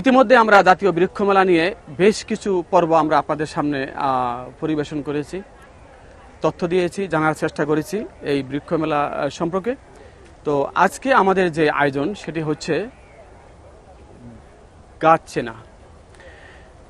ইতিমধ্যে আমরা জাতীয় বৃক্ষমেলা নিয়ে বেশ কিছু পর্ব আমরা আপনাদের সামনে পরিবেশন করেছি, তথ্য দিয়েছি, জানার চেষ্টা করেছি এই বৃক্ষমেলা সম্পর্কে। তো আজকে আমাদের যে আয়োজন সেটি হচ্ছে গাছ চেনা।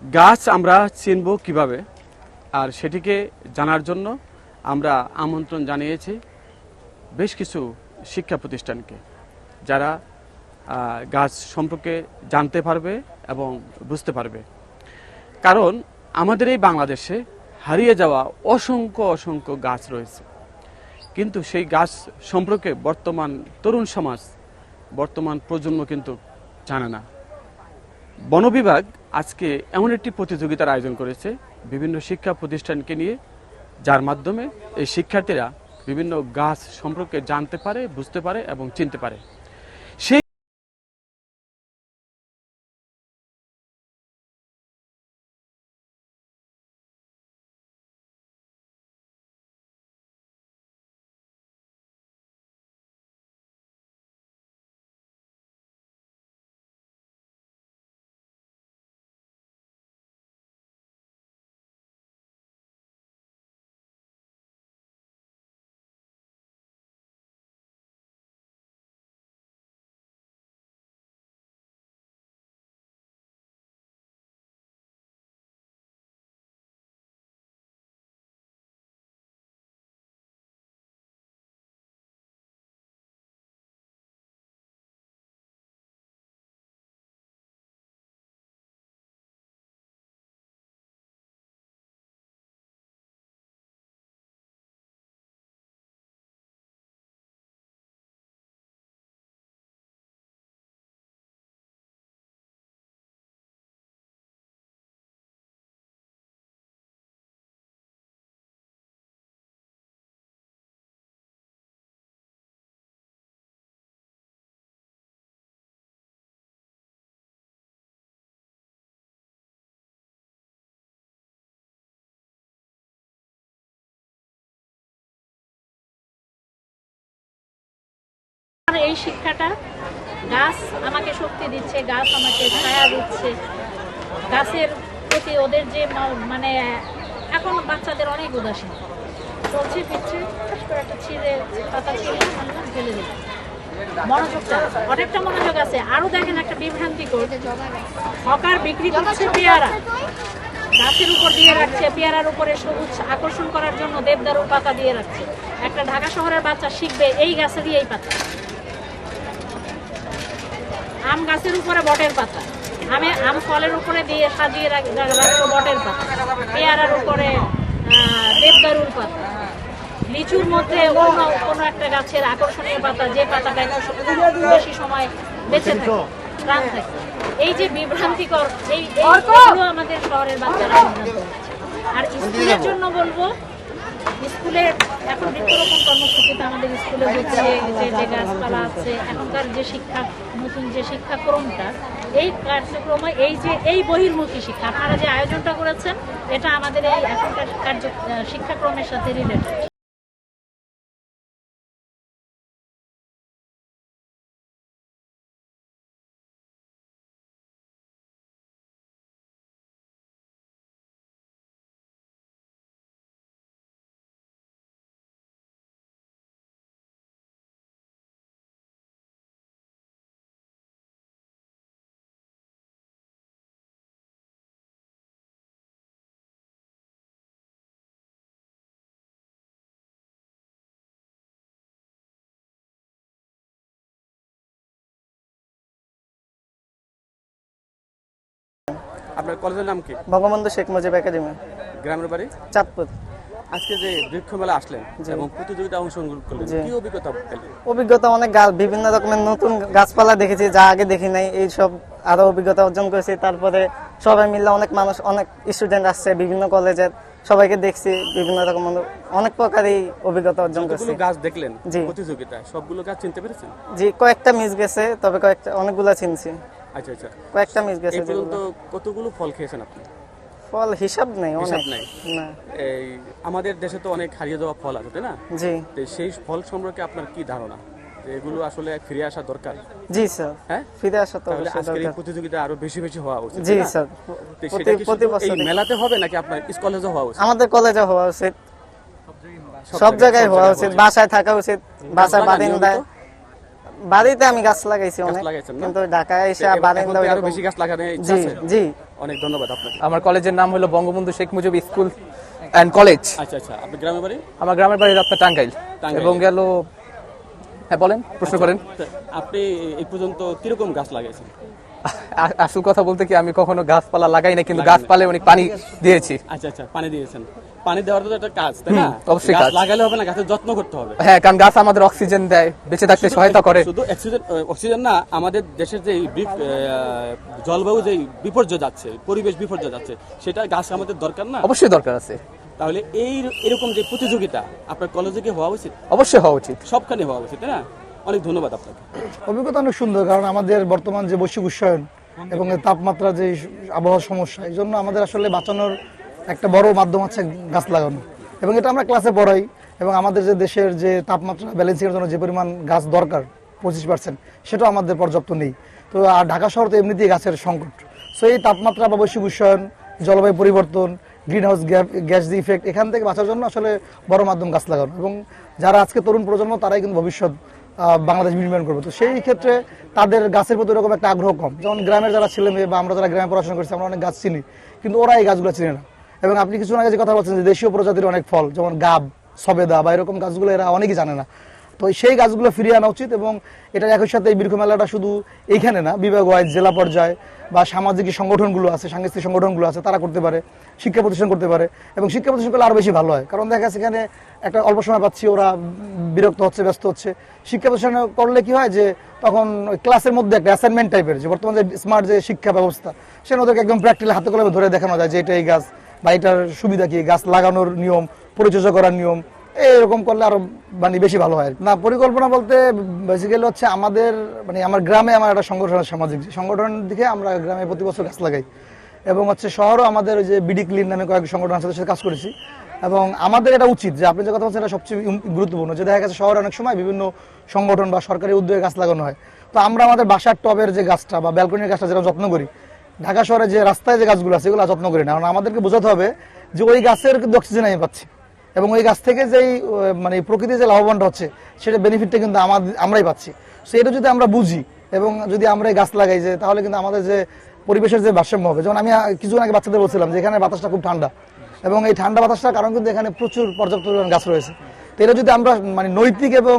গাছ আমরা চিনব কিভাবে, আর সেটিকে জানার জন্য আমরা আমন্ত্রণ জানিয়েছি বেশ কিছু শিক্ষা প্রতিষ্ঠানকে, যারা গাছ সম্পর্কে জানতে পারবে এবং বুঝতে পারবে। কারণ আমাদের এই বাংলাদেশে হারিয়ে যাওয়া অসংখ্য অসংখ্য গাছ রয়েছে, কিন্তু সেই গাছ সম্পর্কে বর্তমান তরুণ সমাজ, বর্তমান প্রজন্ম কিন্তু জানে না। বন বিভাগ আজকে এমন একটি প্রতিযোগিতার আয়োজন করেছে বিভিন্ন শিক্ষা প্রতিষ্ঠানকে নিয়ে, যার মাধ্যমে এই শিক্ষার্থীরা বিভিন্ন গাছ সম্পর্কে জানতে পারে, বুঝতে পারে এবং চিনতে পারে। সেই এই শিক্ষাটা, গাছ আমাকে শক্তি দিচ্ছে, গাছ আমাকে ছায়া দিচ্ছে, গাছের প্রতি ওদের যে মানে এখন বাচ্চাদের অনেক উদাসীন, চলছে ফিরছে, একটা ছিঁড়ে পাতা ছিঁড়ে ফেলে দিচ্ছে, মনোযোগটা অনেকটা মনোযোগ আছে। আরো দেখেন একটা বিভ্রান্তি করছে, হকার বিক্রি করছে পেয়ারা, গাছের উপর দিয়ে রাখছে, পেয়ারার উপরে সবুজ আকর্ষণ করার জন্য দেবদারুর পাতা দিয়ে রাখছে। একটা ঢাকা শহরের বাচ্চা শিখবে এই গাছেরই এই পাতা। আম গাছের উপরে বটের পাতা, আম ফলের উপরে দিয়ে সাজিয়ে রাখবো বটের পাতা, পেয়ারার উপরে দেবদারুর পাতা, লিচুর মধ্যে অন্য কোনো একটা গাছের আকর্ষণীয় পাতা, যে পাতাটা বেশি সময় বেঁচে থাকে, প্রাণ থাকে। এই যে বিভ্রান্তিকর, এইগুলো আমাদের শহরের বাচ্চারা বিভ্রান্ত হচ্ছে। আর স্কুলের জন্য বলবো, স্কুলে এখন বৃক্ষরোপণ কর্মসূচিতে আমাদের স্কুলে হচ্ছে যে গাছপালা আছে, এখনকার যে শিক্ষা, নতুন যে শিক্ষাক্রমটা, এই কার্যক্রমে এই বহির্মুখী শিক্ষা আপনারা যে আয়োজনটা করেছেন, এটা আমাদের এই এখনকার শিক্ষাক্রমের সাথে রিলেটেড। আপনার কলেজের নাম কি? বঙ্গবন্ধু শেখ মুজিব একাডেমি। গ্রামের বাড়ি? চাঁদপুর। আজকে যে বৃক্ষমেলা আসলেন এবং প্রতিযোগিতায় অংশগ্রহণ করলেন, কি অভিজ্ঞতা পেলেন? অভিজ্ঞতা অনেক, বিভিন্ন রকমের নতুন গাছপালা দেখেছি যা আগে দেখি নাই, এইসব আরো অভিজ্ঞতা অর্জন করেছি। তারপরে সবাই মিলে অনেক মানুষ, অনেক স্টুডেন্ট আসছে বিভিন্ন কলেজের, সবাইকে দেখছি, বিভিন্ন রকম অনেক প্রকারই অভিজ্ঞতা অর্জন করেছি। গাছ দেখলেন প্রতিযোগিতায়, সবগুলো গাছ চিনতে পেরেছেন? জি, কয়েকটা মিস গেছে, তবে অনেকগুলো চিনছি। আচ্ছা আচ্ছা, কয়েকটা মিস গেছে। কতগুলো ফল খেয়েছেন আপনি? ফল হিসাব নেই, হিসাব অনেক নাই। না। এই আমাদের দেশে তো অনেক হারিয়ে যাওয়া ফল আছে, তাই না? জি। সেই ফল সম্পর্কে আপনার কি ধারণা? এগুলো আসলে ফিরে আসা দরকার। জি স্যার, হ্যাঁ, ফিরে আসা তো তাহলে অবশ্যই আজকের এই দরকার। প্রতিযোগিতা আরো বেশি বেশি হওয়া উচিত। জি তাই না? স্যার, তো সেটা কি প্রতি শুধু এই বছর মেলাতে হবে নাকি আপনার কলেজে হওয়া উচিত? আমাদের কলেজে হওয়া উচিত, সব জায়গায় হওয়া উচিত, বাসায় থাকা উচিত, বাসায় বারিন্দায়। বাড়িতে আমি গাছ লাগাইছি অনেক, লাগাইছেন না? কিন্তু ঢাকায় এসে এখন বারিন্দা তো আরো ওইরকম- বেশি গাছ লাগানোর ইচ্ছা জি আছে? জি। অনেক ধন্যবাদ আপনাকে। আমার কলেজের নাম হলো Bangabandhu Sheikh Mujib school and college. আচ্ছা আচ্ছা, আপনার গ্রামের বাড়ি? আমার গ্রামের বাড়ি রাস্তা টাঙ্গাইল। টাঙ্গাইল। এবং গেল, হ্যাঁ বলেন, প্রশ্ন করেন। তো আপনি এই পর্যন্ত কিরকম গাছ লাগাইছেন? আসল কথা বলতে কি, আমি কখনো গাছপালা লাগাই না, কিন্তু লাগাই না। গাছপালায় অনেক পানি দিয়েছি। আচ্ছা আচ্ছা, পানি দিয়েছেন। পানি দেওয়ার তো একটা কাজ, তাই না? অবশ্যই গাছ কাজ। লাগালে হবে না, গাছের যত্ন করতে হবে। হ্যাঁ, কারণ গাছ আমাদের অক্সিজেন দেয়, বেঁচে থাকতে সহায়তা করে। শুধু অক্সিজেন না, আমাদের দেশের যে জলবায়ু যে বিপর্যয় যাচ্ছে, পরিবেশ বিপর্যয় যাচ্ছে, সেটা গাছ আমাদের দরকার না? অবশ্যই দরকার আছে। তাহলে এরকম যে প্রতিযোগিতা আপনার কলেজে কি হওয়া উচিত? অবশ্যই হওয়া উচিত। সবখানে হওয়া উচিত, তাই না? অনেক ধন্যবাদ আপনাকে। অভিজ্ঞতা অনেক সুন্দর, কারণ আমাদের বর্তমান যে বৈশ্বিক উষ্ণায়ন এবং এই তাপমাত্রা যে আবহাওয়ার সমস্যা, এই জন্য আমাদের আসলে বাঁচানোর একটা বড় মাধ্যম হচ্ছে গাছ লাগানো, এবং এটা আমরা ক্লাসে পড়াই। এবং আমাদের যে দেশের যে তাপমাত্রা ব্যালেন্সিংয়ের জন্য যে পরিমাণ গাছ দরকার 25%, সেটাও আমাদের পর্যাপ্ত নেই। তো আর ঢাকা শহর তো এমনিতেই গাছের সংকট। সো এই তাপমাত্রা বা বৈশ্বিক উষ্ণায়ন, জলবায়ু পরিবর্তন, green house gas the effect, এখান থেকে বাঁচার জন্য আসলে বড় মাধ্যম গাছ লাগানো। এবং যারা আজকে তরুণ প্রজন্ম, তারাই কিন্তু ভবিষ্যৎ বাংলাদেশ বিনির্মাণ করবো। তো সেই ক্ষেত্রে তাদের গাছের প্রতি এরকম একটা আগ্রহ কম। যেমন গ্রামের যারা ছেলে মেয়ে বা আমরা যারা গ্রামে পড়াশোনা করছি, আমরা অনেক গাছ চিনি, কিন্তু ওরা এই গাছগুলো চিনে না। এবং আপনি কিছু আগে যে কথা বলছেন যে দেশীয় প্রজাতির অনেক ফল, যেমন গাব, সবেদা বা এরকম গাছগুলো এরা অনেকেই জানে না। তো সেই গাছগুলো ফিরিয়ে আনা উচিত। এবং এটার একই সাথে এই বৃক্ষ মেলাটা শুধু এইখানে না, বিভাগ ওয়াইজ, জেলা পর্যায়ে বা সামাজিক যে সংগঠনগুলো আছে, সাংস্কৃতিক সংগঠনগুলো আছে, তারা করতে পারে, শিক্ষা প্রতিষ্ঠান করতে পারে। এবং শিক্ষা প্রতিষ্ঠান করলে আরো বেশি ভালো হয়, কারণ দেখা যাচ্ছে এখানে একটা অল্প সময় পাচ্ছি, ওরা বিরক্ত হচ্ছে, ব্যস্ত হচ্ছে। শিক্ষা প্রতিষ্ঠান করলে কি হয় যে তখন ওই ক্লাসের মধ্যে একটা অ্যাসাইনমেন্ট টাইপের, যে বর্তমানে যে স্মার্ট যে শিক্ষা ব্যবস্থা, সেখানে ওদেরকে একদম প্র্যাকটিক্যালি হাতে কলমে ধরে দেখানো যায় যে এটা এই গাছ বা এটার সুবিধা কি, গাছ লাগানোর নিয়ম, পরিচর্যা করার নিয়ম, এরকম করলে আরো মানে বেশি ভালো হয়। না, পরিকল্পনা বলতে বেসিক্যালি হচ্ছে আমাদের মানে আমার গ্রামে আমার একটা সংগঠন, সামাজিক সংগঠন দিকে আমরা গ্রামে প্রতি বছর গাছ লাগাই। এবং হচ্ছে শহরও আমাদের ওই যে বিডি ক্লিন নামে কয়েক সংগঠন আছে, সাথে কাজ করেছি। এবং আমাদের এটা উচিত যে আপনি যে কথা বলছেন এটা সবচেয়ে গুরুত্বপূর্ণ, যে দেখা গেছে শহরে অনেক সময় বিভিন্ন সংগঠন বা সরকারি উদ্যোগে গাছ লাগানো হয়। তো আমরা আমাদের বাসার টবের যে গাছটা বা ব্যালকনির গাছটা যেটা যত্ন করি, ঢাকা শহরে যে রাস্তায় যে গাছগুলো আছে এগুলো যত্ন করি না। কারণ আমাদেরকে বোঝাতে হবে যে ওই গাছের কিন্তু অক্সিজেন আমি পাচ্ছি, এবং ওই গাছ থেকে যেই মানে প্রকৃতির যে লাভবানটা হচ্ছে, সেটা বেনিফিটটা কিন্তু আমরাই পাচ্ছি। সো এটা যদি আমরা বুঝি এবং যদি আমরা এই গাছ লাগাই, যে তাহলে কিন্তু আমাদের যে পরিবেশের যে ভারসাম্য হবে। যেমন আমি কিছুদিন আগে বাচ্চাদের বলছিলাম যে এখানে বাতাসটা খুব ঠান্ডা, এবং এই ঠান্ডা বাতাসটার কারণ কিন্তু এখানে প্রচুর পর্যাপ্ত পরিমাণ গাছ রয়েছে। তো এটা যদি আমরা মানে নৈতিক এবং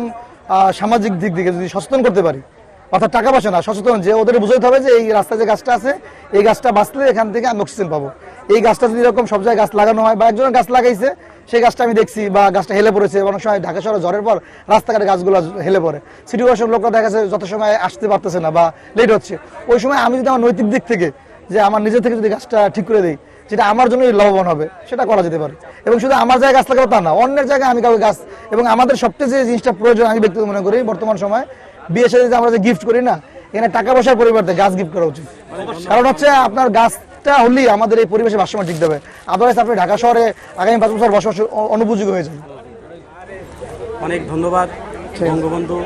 সামাজিক দিক থেকে যদি সচেতন করতে পারি, অর্থাৎ টাকা পয়সা না, সচেতন, যে ওদের বুঝাইতে হবে যে এই রাস্তায় যে গাছটা আছে, এই গাছটা বাঁচলে এখান থেকে আমি অক্সিজেন পাবো। এই গাছটা যদি এরকম সব জায়গায় গাছ লাগানো হয়, বা একজনের গাছ লাগাইছে, সেই গাছটা আমি দেখছি, বা গাছটা হেলে পড়েছে, অনেক সময় ঢাকা শহরে ঝড়ের পর রাস্তাঘাটে গাছগুলো হেলে পড়ে, সিটি কর্পোরেশন লোকরা দেখা যাচ্ছে যত সময় আসতে পারতেছে না বা লেট হচ্ছে, ওই সময় আমি যদি আমার নৈতিক দিক থেকে, যে আমার নিজের থেকে যদি গাছটা ঠিক করে দিই, যেটা আমার জন্যই লাভবান হবে, সেটা করা যেতে পারে। এবং শুধু আমার জায়গায় গাছ লাগাবো তা না, অন্যের জায়গায় আমি কাউকে গাছ। এবং আমাদের সবচেয়ে যে জিনিসটা প্রয়োজন আমি ব্যক্তিগত মনে করি, বর্তমান সময় বিয়ে সাথে আমরা যে গিফট করি না, এখানে টাকা পয়সার পরিবর্তে গাছ গিফট করা উচিত। কারণ হচ্ছে আপনার গাছটা হলেই আমাদের এই পরিবেশে ভারসাম্য ঠিক দেবে। আদারওয়াইজ আপনি ঢাকা শহরে আগামী 5 বছর বসবাস অনুপযোগী হয়ে যাবে। অনেক ধন্যবাদ বঙ্গবন্ধু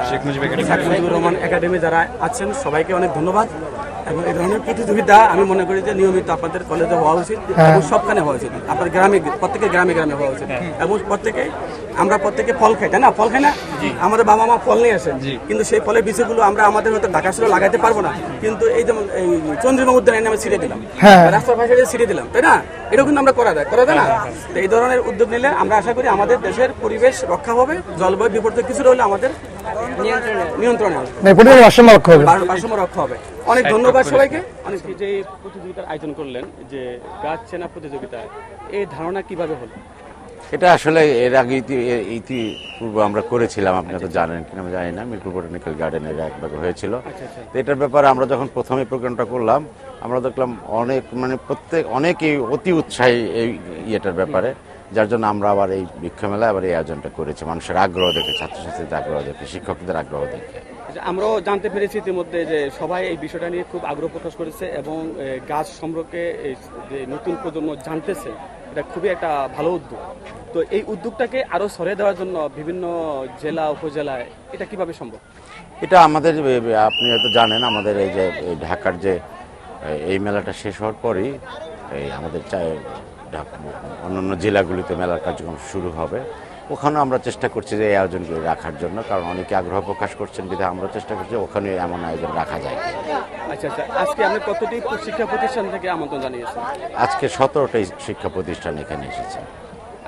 শেখ মুজিবুর রহমান একাডেমি যারা আছেন, সবাইকে অনেক ধন্যবাদ। এবং এই ধরনের প্রতিযোগিতা আমি মনে করি যে নিয়মিত আপনাদের কলেজে হওয়া উচিত, এবং সবখানে হওয়া উচিত, আপনার গ্রামে, প্রত্যেকের গ্রামে গ্রামে হওয়া উচিত। এবং আমরা প্রত্যেকে ফল খাই, তাই না? ফল খাই না, আমাদের বাবা মা ফল নিয়ে আসেন, কিন্তু সেই ফলের বীজগুলো আমরা আমাদের হয়তো ঢাকা শহরে লাগাতে পারবো না, কিন্তু এই যেমন এই চন্দ্রিমা উদ্যানের নামে ছিঁড়ে দিলাম, রাস্তার পাশে ছিঁড়ে দিলাম, তাই না? এটা কিন্তু আমরা করা যায় না? তো এই ধরনের উদ্যোগ নিলে আমরা আশা করি আমাদের দেশের পরিবেশ রক্ষা হবে, জলবায়ু বিপর্যয় কিছুটা হলে আমাদের নিয়ন্ত্রণে ভারসাম্য রক্ষা হবে। অনেক ধন্যবাদ সবাইকে। অনেক যে প্রতিযোগিতার আয়োজন করলেন, যে গাছ চেনা প্রতিযোগিতা, এই ধারণা কিভাবে হলো? এটা আসলে এর আগে ইতিপূর্ব আমরা করেছিলাম, আপনি তো জানেন কিনা আমি জানি না, মিরপুর বোটানিক্যাল গার্ডেনের এক ভাগে হয়েছিল। তো এটার ব্যাপারে আমরা যখন প্রথমে প্রোগ্রামটা করলাম, আমরা দেখলাম অনেক মানে অনেকেই অতি উৎসাহী এই ইয়েটার ব্যাপারে, যার জন্য আমরা আবার এই বৃক্ষমেলা আবার এই আয়োজনটা করেছি, মানুষের আগ্রহ দেখে, ছাত্রছাত্রীদের আগ্রহ দেখে, শিক্ষকদের আগ্রহ দেখে। আমরাও জানতে পেরেছি ইতিমধ্যে যে সবাই এই বিষয়টা নিয়ে খুব আগ্রহ প্রকাশ করেছে, এবং গাছ সম্পর্কে যে নতুন প্রজন্ম জানতেছে, এটা খুবই একটা ভালো উদ্যোগ। তো এই উদ্যোগটাকে আরো ছড়িয়ে দেওয়ার জন্য বিভিন্ন জেলা উপজেলায় এটা কিভাবে সম্ভব? এটা আমাদের আপনি হয়তো জানেন আমাদের এই যে এই ঢাকার যে এই মেলাটা শেষ হওয়ার পরই এই আমাদের অন্যান্য জেলাগুলিতে মেলার কার্যক্রম শুরু হবে। ওখানেও আমরা চেষ্টা করছি যে এই আয়োজনগুলি রাখার জন্য, কারণ অনেকে আগ্রহ প্রকাশ করছেন বিধায় আমরা চেষ্টা করছি ওখানে এমন আয়োজন রাখা যায়। আচ্ছা আচ্ছা, আজকে আপনি কতটি শিক্ষা প্রতিষ্ঠান থেকে আমন্ত্রণ জানিয়েছেন? আজকে 17টি শিক্ষা প্রতিষ্ঠান এখানে এসেছে।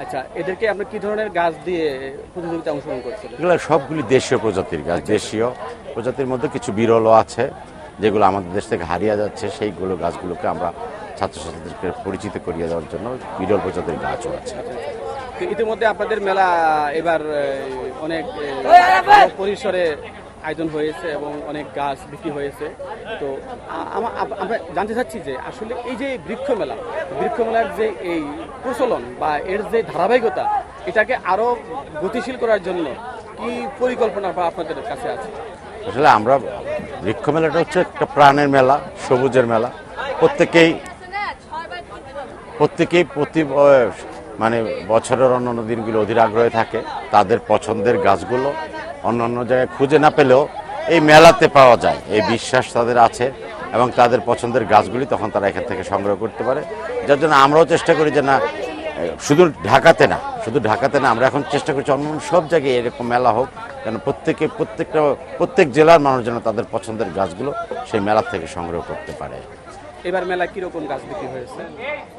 আচ্ছা, এদেরকে আপনি কি ধরনের গাছ দিয়ে প্রতিযোগিতা অংশগ্রহণ করছিলেন? এগুলো সবগুলি দেশীয় প্রজাতির গাছ। দেশীয় প্রজাতির মধ্যে কিছু বিরলও আছে যেগুলো আমাদের দেশ থেকে হারিয়ে যাচ্ছে, সেইগুলো গাছগুলোকে আমরা ছাত্রছাত্রীদেরকে পরিচিত করিয়ে দেওয়ার জন্য বিরল প্রজাতির গাছও আছে। তো ইতিমধ্যে আপনাদের মেলা এবার অনেক বড় পরিসরে আয়োজন হয়েছে এবং অনেক গাছ বিক্রি হয়েছে। তো আমরা জানতে চাচ্ছি যে আসলে এই যে বৃক্ষ মেলার যে এই প্রচলন বা এর যে ধারাবাহিকতা, এটাকে আরো গতিশীল করার জন্য কি পরিকল্পনা বা আপনাদের কাছে আছে? আসলে আমরা বৃক্ষ মেলাটা হচ্ছে একটা প্রাণের মেলা, সবুজের মেলা। প্রত্যেকেই প্রতি মানে বছরের অন্যান্য দিনগুলো অধীর আগ্রহে থাকে তাদের পছন্দের গাছগুলো অন্যান্য জায়গায় খুঁজে না পেলেও এই মেলাতে পাওয়া যায়, এই বিশ্বাস তাদের আছে এবং তাদের পছন্দের গাছগুলি তখন তারা এখান থেকে সংগ্রহ করতে পারে। যার জন্য আমরাও চেষ্টা করি যে না শুধু ঢাকাতে না আমরা এখন চেষ্টা করছি অন্য সব জায়গায় এরকম মেলা হোক, যেন প্রত্যেক জেলার মানুষ যেন তাদের পছন্দের গাছগুলো সেই মেলা থেকে সংগ্রহ করতে পারে। এবার মেলা কিরকম গাছ বিক্রি হয়েছে?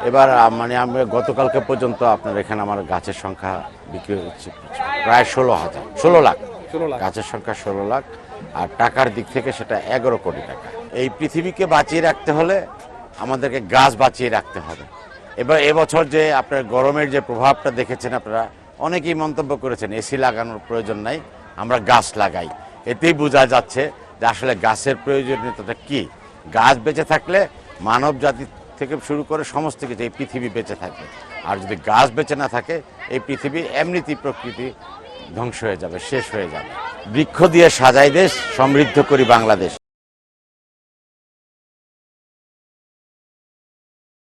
এবার মানে আমি গতকালকে পর্যন্ত আপনার এখানে আমার গাছের সংখ্যা বিক্রি হচ্ছে প্রায় 16 লাখ। গাছের সংখ্যা 16 লাখ, আর টাকার দিক থেকে সেটা 11 কোটি টাকা। এই পৃথিবীকে বাঁচিয়ে রাখতে হলে আমাদেরকে গাছ বাঁচিয়ে রাখতে হবে। এবার এবছর যে আপনার গরমের যে প্রভাবটা দেখেছেন আপনারা, অনেকেই মন্তব্য করেছেন এসি লাগানোর প্রয়োজন নাই, আমরা গাছ লাগাই। এতেই বোঝা যাচ্ছে যে আসলে গাছের প্রয়োজনীয়তাটা কি। গাছ বেঁচে থাকলে মানব জাতি থেকে শুরু করে সমস্ত কিছু এই পৃথিবী বেঁচে থাকে, আর যদি গাছ বেঁচে না থাকে এই পৃথিবী এমনিতেই প্রকৃতি ধ্বংস হয়ে যাবে, শেষ হয়ে যাবে। বৃক্ষ দিয়ে সাজাই দেশ, সমৃদ্ধ করি বাংলাদেশ।